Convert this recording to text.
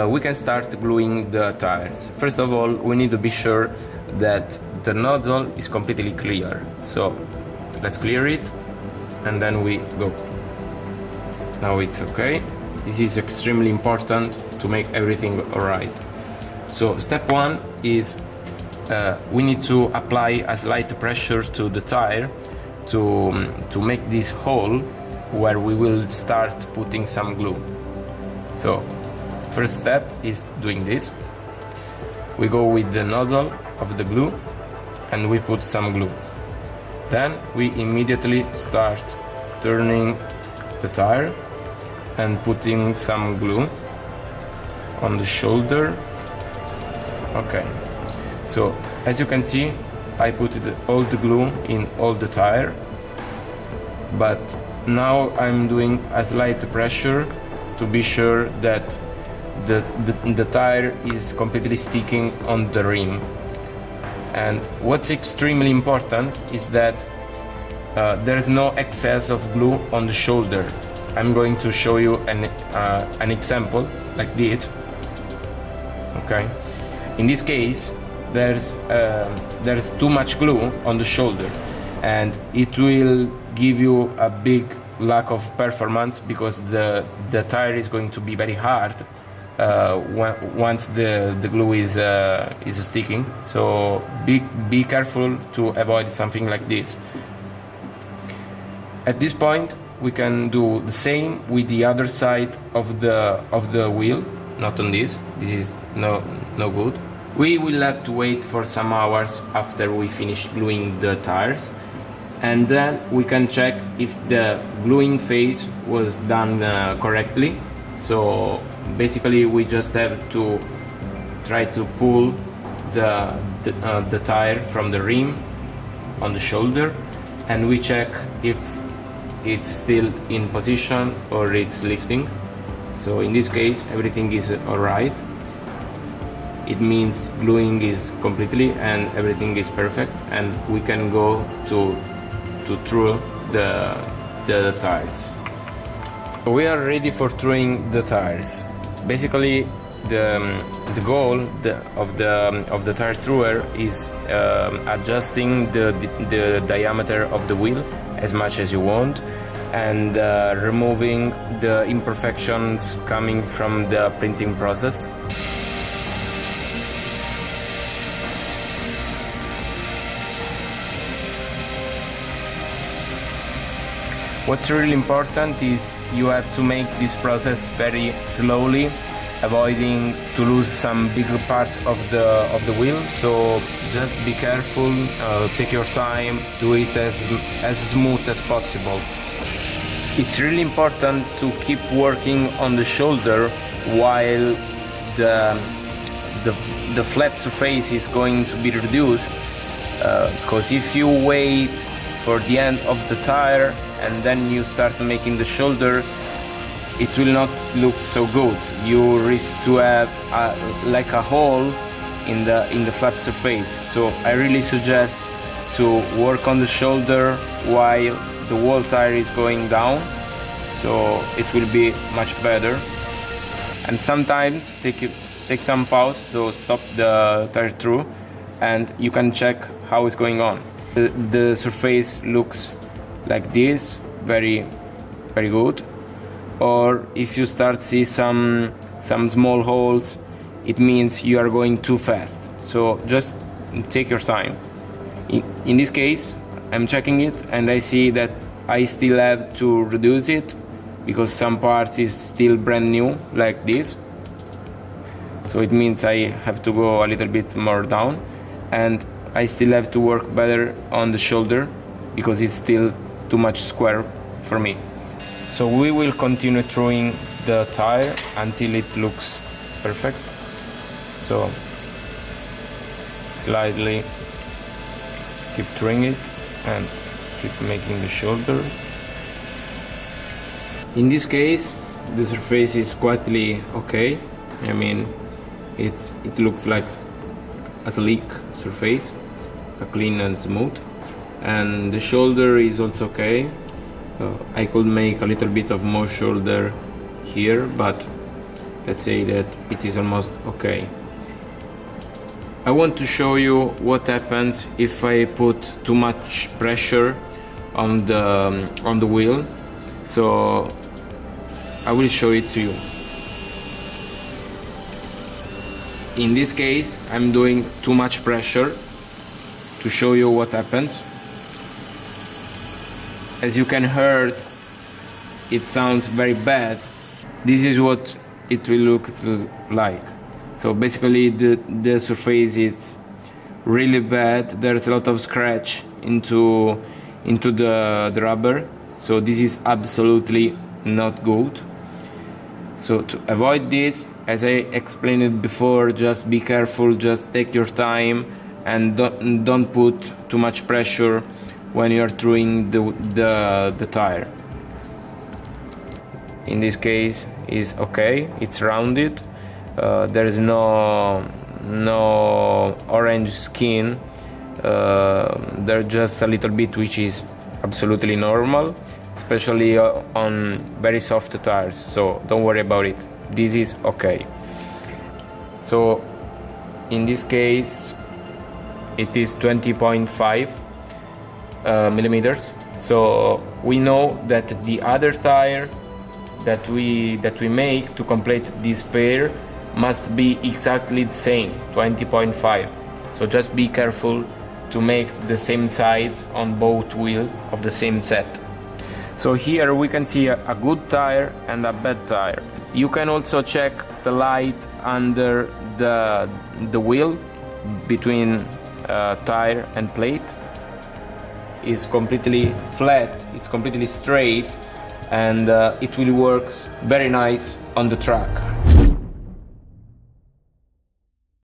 We can start gluing the tires. First of all, we need to be sure that the nozzle is completely clear. So let's clear it and then we go. Now it's okay. This is extremely important to make everything alright. So step one is we need to apply a slight pressure to the tire to make this hole where we will start putting some glue. So first step is doing this. We go with the nozzle of the glue and we put some glue. Then we immediately start turning the tire and putting some glue on the shoulder. Okay, so as you can see, I put all the glue in all the tire, but now I'm doing a slight pressure to be sure that the tire is completely sticking on the rim. And what's extremely important is that there's no excess of glue on the shoulder. I'm going to show you an example like this. Okay, in this case there's too much glue on the shoulder and it will give you a big lack of performance because the tire is going to be very hard once the glue is sticking. So be careful to avoid something like this. At this point we can do the same with the other side of the wheel, not on this. This is no good. We will have to wait for some hours after we finish gluing the tires, and then we can check if the gluing phase was done correctly. So basically we just have to try to pull the tire from the rim on the shoulder, and we check if it's still in position or it's lifting. So in this case everything is alright. It means gluing is completely and everything is perfect, and we can go to through the tires. We are ready for throwing the tires. Basically the goal of the tire thrower is adjusting the diameter of the wheel as much as you want, and removing the imperfections coming from the printing process. What's really important is you have to make this process very slowly, avoiding to lose some bigger part of the wheel. So just be careful, take your time, do it as smooth as possible. It's really important to keep working on the shoulder while the flat surface is going to be reduced, because if you wait for the end of the tire and then you start making the shoulder, it will not look so good. You risk to have like a hole in the flat surface. So I really suggest to work on the shoulder while the whole tire is going down, so it will be much better. And sometimes take some pause, so stop the tire through and you can check how it's going on. The surface looks like this, very good. Or if you start see some small holes, it means you are going too fast. So just take your time. In this case, I'm checking it and I see that I still have to reduce it because some parts is still brand new like this. So it means I have to go a little bit more down, and I still have to work better on the shoulder because it's still too much square for me. So we will continue throwing the tire until it looks perfect. So slightly keep throwing it and keep making the shoulder. In this case the surface is quite okay. I mean it looks like a sleek surface, a clean and smooth, and the shoulder is also okay. I could make a little bit of more shoulder here, but let's say that it is almost okay. I want to show you what happens if I put too much pressure on the wheel, so I will show it to you. In this case, I'm doing too much pressure to show you what happens. As you can hear, it sounds very bad. This is what it will look like. So basically the surface is really bad. There's a lot of scratch into the rubber, so this is absolutely not good. So to avoid this, as I explained it before, just be careful, just take your time, and don't put too much pressure when you are throwing the tire. In this case is okay, it's rounded, there is no orange skin, there's just a little bit, which is absolutely normal, especially on very soft tires, so don't worry about it. This is okay. So in this case it is 20.5 millimeters. So we know that the other tire that we make to complete this pair must be exactly the same, 20.5. So just be careful to make the same size on both wheels of the same set. So here we can see a good tire and a bad tire. You can also check the light under the wheel between tire and plate. It's completely flat, it's completely straight, and it will work very nice on the track.